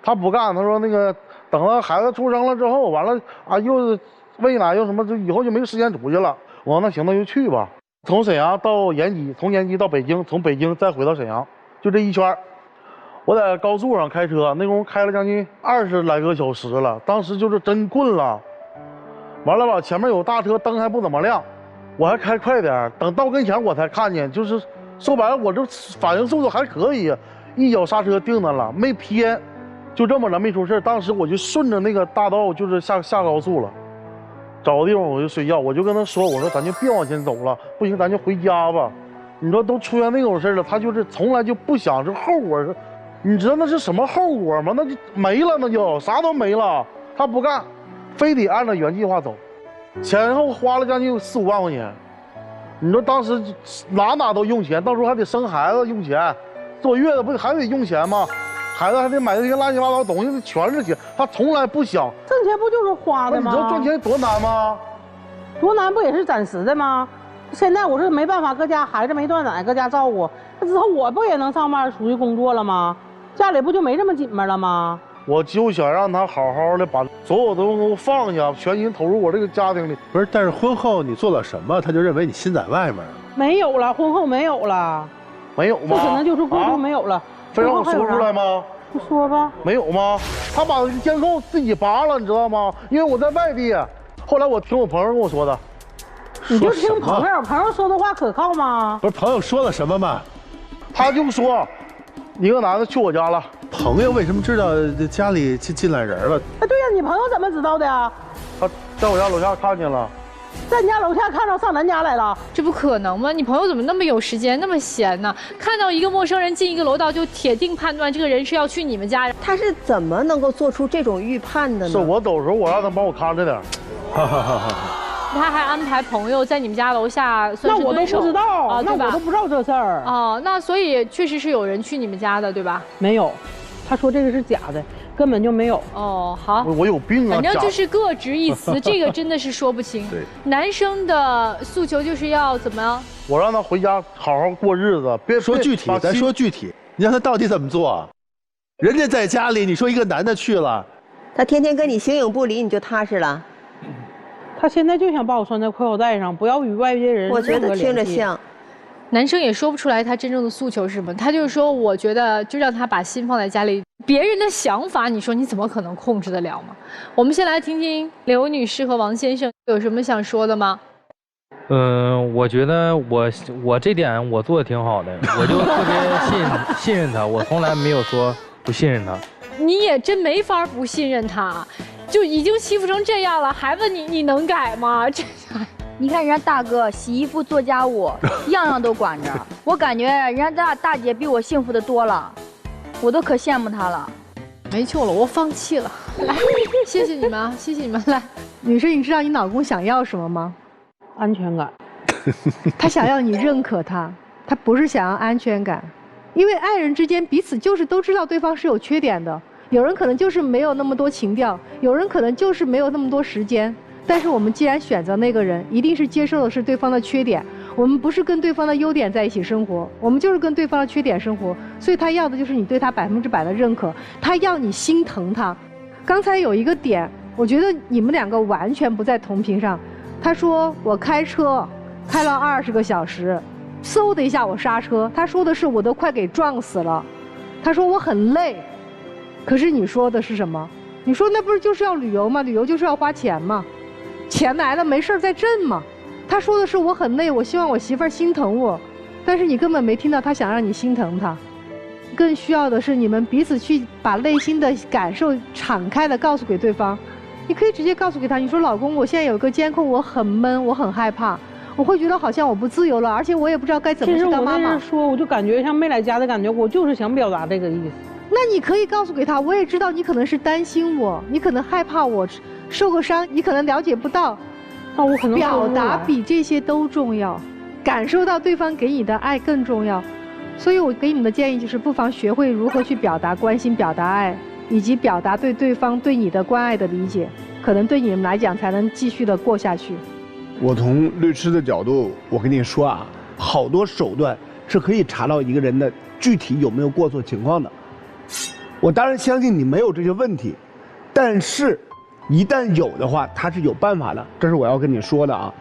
他不干，他说那个。等到孩子出生了之后，完了啊，又喂奶又什么，就以后就没时间出去了。我说那行，那就去吧。从沈阳到延吉，从延吉到北京，从北京再回到沈阳，就这一圈。我在高速上开车，那功夫开了将近20来个小时了，当时就是真困了。完了吧，前面有大车，灯还不怎么亮，我还开快点，等到跟前我才看见，就是说白了，我这反应速度还可以，一脚刹车定那了，没偏。就这么着没出事，当时我就顺着那个大道就是下高速了，找个地方我就睡觉，我就跟他说，我说咱就别往前走了，不行咱就回家吧。你说都出现那种事了，他就是从来就不想这后果是，你知道那是什么后果吗？那就没了，那就啥都没了。他不干，非得按照原计划走，前后花了将近4、5万块钱。你说当时哪都用钱，到时候还得生孩子用钱，坐月子不还得用钱吗？孩子还得买那些乱七八糟东西，全是钱。他从来不想挣钱，不就是花的吗？你知道赚钱多难吗？多难不也是暂时的吗？现在我是没办法，搁家孩子没断奶，搁家照顾。那之后我不也能上班出去工作了吗？家里不就没这么紧巴了吗？我就想让他好好的把所有东西都放下，全心投入我这个家庭里。不是，但是婚后你做了什么，他就认为你心在外面？没有了，婚后没有了。没有吗？这可能就是过度没有了。非让我说出来吗？不说吧。没有吗？他把监控自己拔了，你知道吗？因为我在外地。后来我听我朋友跟我说的。你就听朋友说的话可靠吗？不是，朋友说了什么吗？他就说，一个男的去我家了。朋友为什么知道家里进来人了？哎，对呀，你朋友怎么知道的呀？他在我家楼下看见了。在你家楼下看到上咱家来了，这不可能吗？你朋友怎么那么有时间，那么闲呢？看到一个陌生人进一个楼道，就铁定判断这个人是要去你们家。他是怎么能够做出这种预判的呢？是我走的时候，我让他帮我看着点。他还安排朋友在你们家楼下算是蹲守。那我都不知道啊，那我都不知道这事儿。哦，那所以确实是有人去你们家的，对吧？没有，他说这个是假的。根本就没有哦，好，我有病啊！反正就是各执一词，这个真的是说不清。对，男生的诉求就是要怎么？我让他回家好好过日子，别说具体，咱说具体，你让他到底怎么做？人家在家里，你说一个男的去了，他天天跟你形影不离，你就踏实了。他现在就想把我拴在裤腰带上，不要与外界人。我觉得听着像。男生也说不出来他真正的诉求是什么，他就是说，我觉得就让他把心放在家里，别人的想法，你说你怎么可能控制得了吗？我们先来听听刘女士和王先生有什么想说的吗？我觉得我这点我做的挺好的，我就特别信任他，我从来没有说不信任他。你也真没法不信任他，就已经欺负成这样了，还问你能改吗？这。你看人家大哥洗衣服做家务，样样都管着，我感觉人家大姐比我幸福的多了，我都可羡慕她了。没救了，我放弃了。来，谢谢你们啊，谢谢你们。来，女士，你知道你老公想要什么吗？安全感。他想要你认可他，他不是想要安全感，因为爱人之间彼此就是都知道对方是有缺点的，有人可能就是没有那么多情调，有人可能就是没有那么多时间。但是我们既然选择那个人，一定是接受的是对方的缺点，我们不是跟对方的优点在一起生活，我们就是跟对方的缺点生活。所以他要的就是你对他100%的认可，他要你心疼他。刚才有一个点，我觉得你们两个完全不在同频上。他说我开车开了20个小时，嗖的一下我刹车，他说的是我都快给撞死了。他说我很累，可是你说的是什么？你说那不是就是要旅游吗？旅游就是要花钱吗？钱来了没事再挣嘛。他说的是我很累，我希望我媳妇儿心疼我，但是你根本没听到他想让你心疼他。更需要的是你们彼此去把内心的感受敞开的告诉给对方。你可以直接告诉给他，你说老公，我现在有个监控，我很闷，我很害怕，我会觉得好像我不自由了，而且我也不知道该怎么去当妈妈。其实我那时说，我就感觉像没来家的感觉，我就是想表达这个意思。那你可以告诉给他，我也知道你可能是担心我，你可能害怕我受个伤，你可能了解不到。那我可能表达比这些都重要，感受到对方给你的爱更重要。所以我给你们的建议就是，不妨学会如何去表达关心、表达爱，以及表达对对方对你的关爱的理解，可能对你们来讲才能继续的过下去。我从律师的角度，我跟你说啊，好多手段是可以查到一个人的具体有没有过错情况的。我当然相信你没有这些问题，但是一旦有的话，他是有办法的，这是我要跟你说的啊。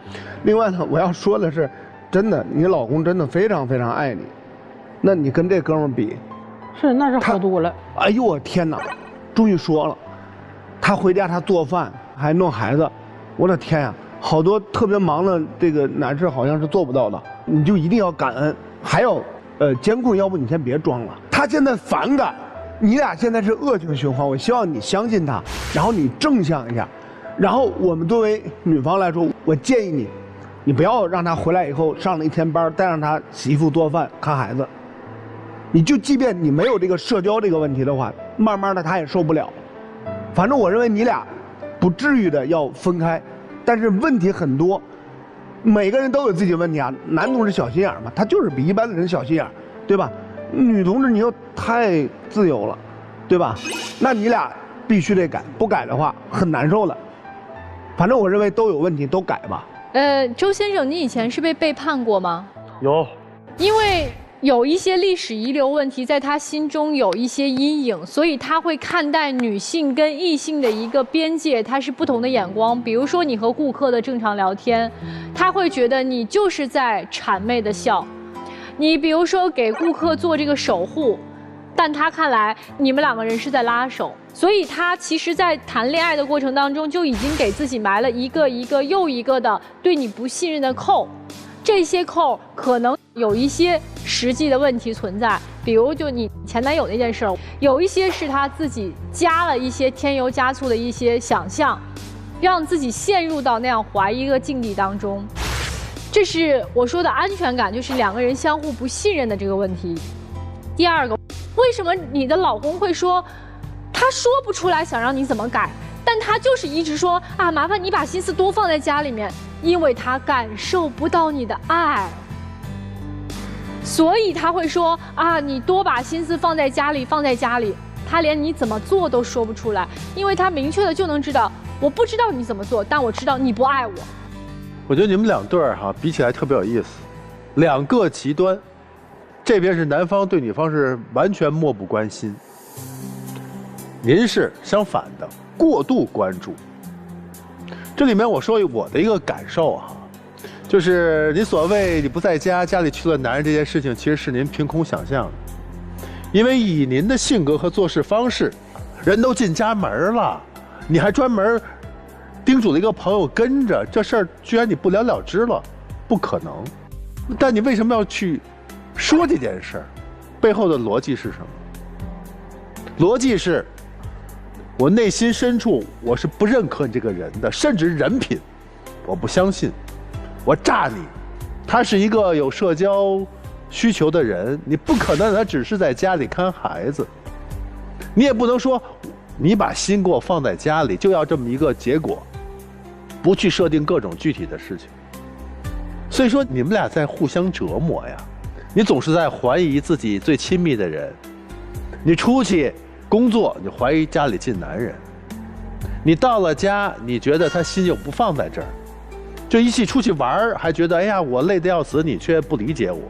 另外呢，我要说的是，真的，你老公真的非常非常爱你，那你跟这哥们儿比，是那是好多了。哎呦我天哪，终于说了，他回家他做饭还弄孩子，我的天呀，好多特别忙的这个男士好像是做不到的，你就一定要感恩。还有监控，要不你先别装了，他现在反感。你俩现在是恶性循环，我希望你相信他，然后你正向一下，然后我们作为女方来说，我建议你不要让他回来以后上了1天班，再让他洗衣服做饭看孩子，你就即便你没有这个社交这个问题的话，慢慢的他也受不了。反正我认为你俩不至于的要分开，但是问题很多，每个人都有自己的问题啊。男同志小心眼嘛，他就是比一般的人小心眼，对吧？女同志你又太自由了，对吧？那你俩必须得改，不改的话很难受的。反正我认为都有问题，都改吧。周先生，你以前是被背叛过吗？有。因为有一些历史遗留问题，在他心中有一些阴影，所以他会看待女性跟异性的一个边界，它是不同的眼光。比如说你和顾客的正常聊天，他会觉得你就是在谄媚的笑。你比如说给顾客做这个守护，但他看来你们两个人是在拉手，所以他其实在谈恋爱的过程当中就已经给自己埋了一个又一个的对你不信任的扣。这些扣可能有一些实际的问题存在，比如就你前男友那件事儿，有一些是他自己加了一些添油加醋的一些想象，让自己陷入到那样怀疑的境地当中。这是我说的安全感，就是两个人相互不信任的这个问题。第二个，为什么你的老公会说他说不出来想让你怎么改，但他就是一直说啊，麻烦你把心思多放在家里面，因为他感受不到你的爱，所以他会说啊，你多把心思放在家里，放在家里。他连你怎么做都说不出来，因为他明确的就能知道，我不知道你怎么做，但我知道你不爱我。我觉得你们两对儿哈比起来特别有意思，两个极端，这边是男方对女方是完全漠不关心，您是相反的，过度关注。这里面我说我的一个感受哈，就是你所谓你不在家，家里去了男人这件事情，其实是您凭空想象的，因为以您的性格和做事方式，人都进家门了，你还专门叮嘱了一个朋友跟着，这事儿居然你不了了之了，不可能。但你为什么要去说这件事儿？背后的逻辑是什么？逻辑是我内心深处我是不认可你这个人的，甚至人品我不相信，我炸你。他是一个有社交需求的人，你不可能他只是在家里看孩子，你也不能说你把心给我放在家里就要这么一个结果，不去设定各种具体的事情。所以说你们俩在互相折磨呀，你总是在怀疑自己最亲密的人，你出去工作你怀疑家里进男人，你到了家你觉得他心又不放在这儿，就一起出去玩还觉得哎呀我累得要死，你却不理解我。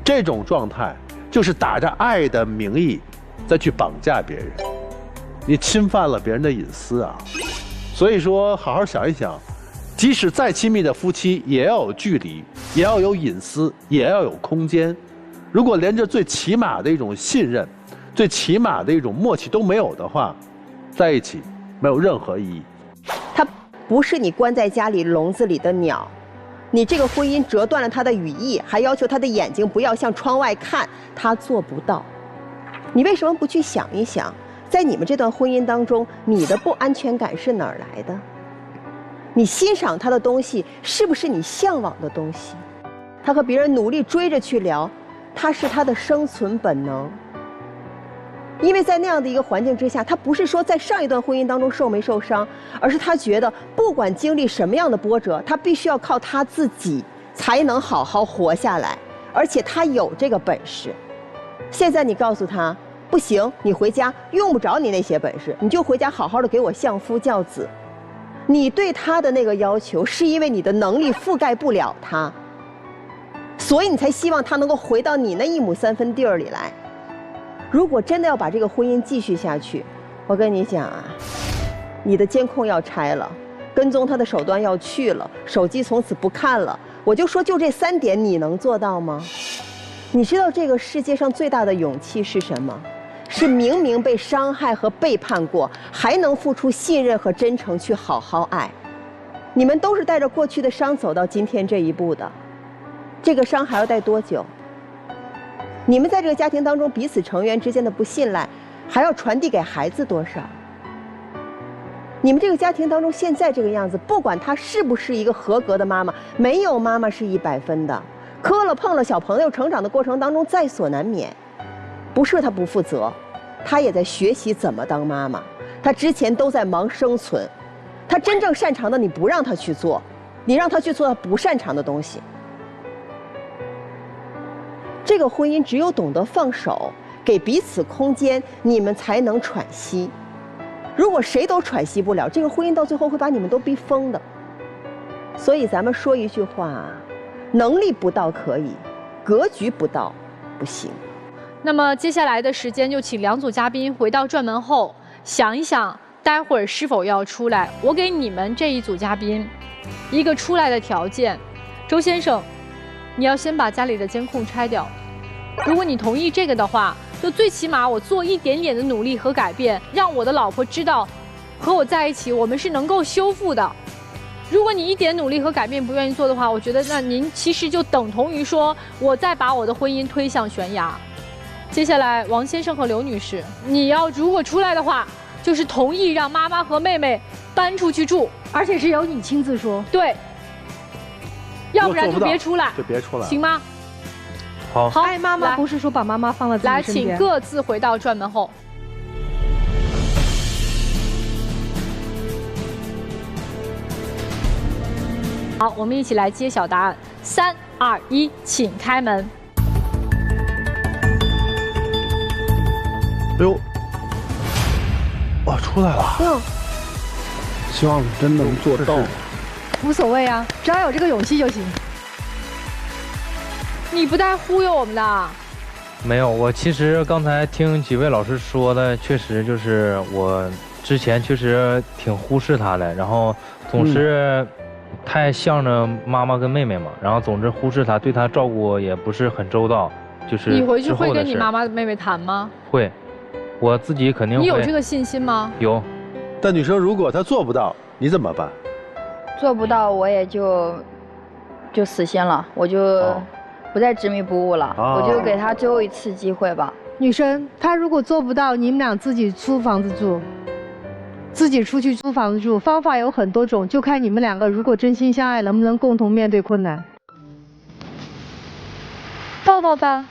这种状态就是打着爱的名义再去绑架别人，你侵犯了别人的隐私啊。所以说好好想一想，即使再亲密的夫妻也要有距离，也要有隐私，也要有空间。如果连这最起码的一种信任，最起码的一种默契都没有的话，在一起没有任何意义。他不是你关在家里笼子里的鸟，你这个婚姻折断了他的羽翼，还要求他的眼睛不要向窗外看，他做不到。你为什么不去想一想，在你们这段婚姻当中，你的不安全感是哪儿来的？你欣赏他的东西是不是你向往的东西？他和别人努力追着去聊，他是他的生存本能。因为在那样的一个环境之下，他不是说在上一段婚姻当中受没受伤，而是他觉得不管经历什么样的波折，他必须要靠他自己才能好好活下来，而且他有这个本事。现在你告诉他不行，你回家用不着你那些本事，你就回家好好的给我相夫教子。你对他的那个要求是因为你的能力覆盖不了他，所以你才希望他能够回到你那1亩3分地儿里来。如果真的要把这个婚姻继续下去，我跟你讲啊，你的监控要拆了，跟踪他的手段要去了，手机从此不看了。我就说就这3点你能做到吗？你知道这个世界上最大的勇气是什么？是明明被伤害和背叛过，还能付出信任和真诚去好好爱。你们都是带着过去的伤走到今天这一步的，这个伤还要带多久？你们在这个家庭当中彼此成员之间的不信赖，还要传递给孩子多少？你们这个家庭当中现在这个样子，不管她是不是一个合格的妈妈，没有妈妈是100分的，磕了碰了，小朋友成长的过程当中在所难免。不是她不负责，她也在学习怎么当妈妈，她之前都在忙生存，她真正擅长的你不让她去做，你让她去做她不擅长的东西。这个婚姻只有懂得放手，给彼此空间，你们才能喘息。如果谁都喘息不了，这个婚姻到最后会把你们都逼疯的。所以咱们说一句话，能力不到可以，格局不到不行。那么接下来的时间就请两组嘉宾回到转门后想一想，待会儿是否要出来。我给你们这一组嘉宾一个出来的条件，周先生，你要先把家里的监控拆掉。如果你同意这个的话，就最起码我做一点点的努力和改变，让我的老婆知道和我在一起我们是能够修复的。如果你一点努力和改变不愿意做的话，我觉得那您其实就等同于说我在把我的婚姻推向悬崖。接下来王先生和刘女士，你要如果出来的话，就是同意让妈妈和妹妹搬出去住，而且是由你亲自说。对，要不然就别出来，就别出来，行吗？好，爱妈妈不是说把妈妈放在自己身边。来，请各自回到转门后。好，我们一起来揭晓答案。3、2、1，请开门。哎呦，哇，出来了！希望真能做到。无所谓啊，只要有这个勇气就行。你不带忽悠我们的？没有，我其实刚才听几位老师说的，确实就是我之前确实挺忽视他的，然后总是太向着妈妈跟妹妹嘛，然后总是忽视他，对他照顾也不是很周到。就是你回去会跟你妈妈妹妹谈吗？会，我自己肯定会。你有这个信心吗？有。但女生如果她做不到，你怎么办？做不到我也就死心了，我就不再执迷不悟了，我就给她最后一次机会吧。女生，她如果做不到，你们俩自己租房子住，自己出去租房子住，方法有很多种，就看你们两个如果真心相爱，能不能共同面对困难。抱抱吧。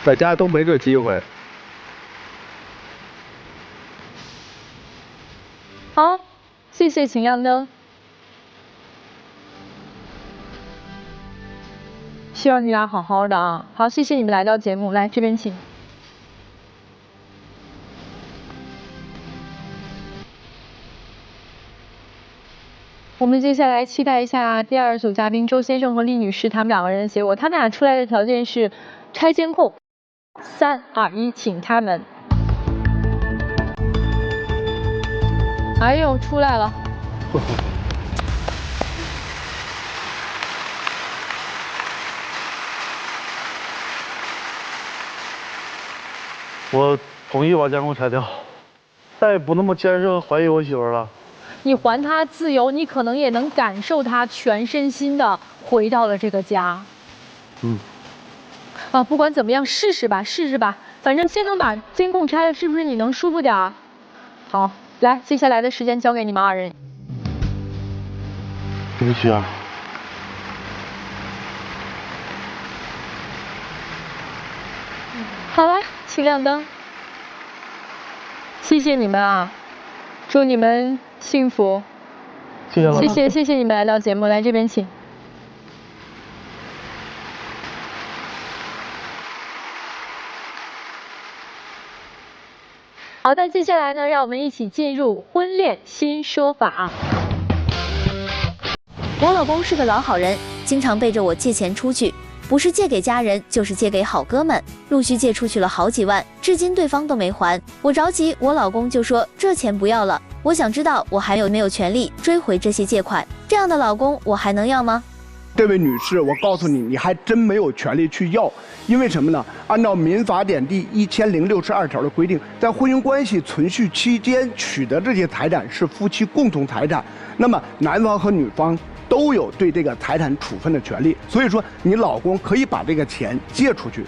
在家都没这机会。好，谢谢，请亮灯。希望你俩好好的啊！好，谢谢你们来到节目，来这边请。我们接下来期待一下第二组嘉宾周先生和厉女士他们两个人的结果。他们俩出来的条件是拆监控。3、2、1，请开门。哎呦，出来了！我同意把监控拆掉，再也不那么坚持怀疑我媳妇了。你还她自由，你可能也能感受她全身心的回到了这个家。不管怎么样，试试吧，试试吧。反正先能把监控拆了，是不是你能舒服点啊？好，来，接下来的时间交给你们二人。对不起啊。好了，请亮灯。谢谢你们啊，祝你们幸福。谢谢你们来到节目，来这边请。好的，接下来呢，让我们一起进入婚恋新说法。我老公是个老好人，经常背着我借钱出去，不是借给家人，就是借给好哥们，陆续借出去了好几万，至今对方都没还。我着急，我老公就说这钱不要了。我想知道我还有没有权利追回这些借款？这样的老公我还能要吗？这位女士，我告诉你，你还真没有权利去要，因为什么呢？按照《民法典》第1062条的规定，在婚姻关系存续期间取得这些财产是夫妻共同财产，那么男方和女方都有对这个财产处分的权利。所以说，你老公可以把这个钱借出去。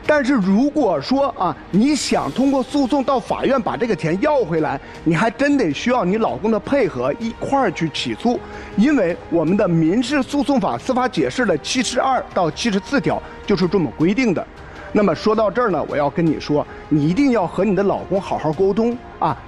但是如果说你想通过诉讼到法院把这个钱要回来，你还真得需要你老公的配合，一块儿去起诉，因为我们的《民事诉讼法司法解释》的72到74条就是这么规定的。那么说到这儿呢，我要跟你说，你一定要和你的老公好好沟通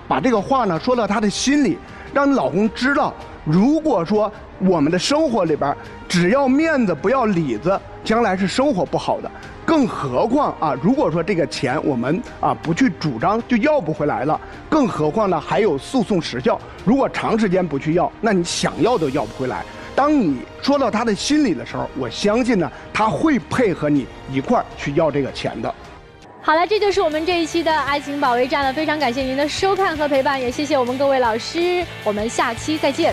把这个话呢说到他的心里，让你老公知道，如果说我们的生活里边只要面子不要里子，将来是生活不好的。更何况啊，如果说这个钱我们啊不去主张就要不回来了，更何况呢还有诉讼时效。如果长时间不去要，那你想要都要不回来。当你说到他的心里的时候，我相信呢他会配合你一块儿去要这个钱的。好了，这就是我们这一期的爱情保卫战了。非常感谢您的收看和陪伴，也谢谢我们各位老师，我们下期再见。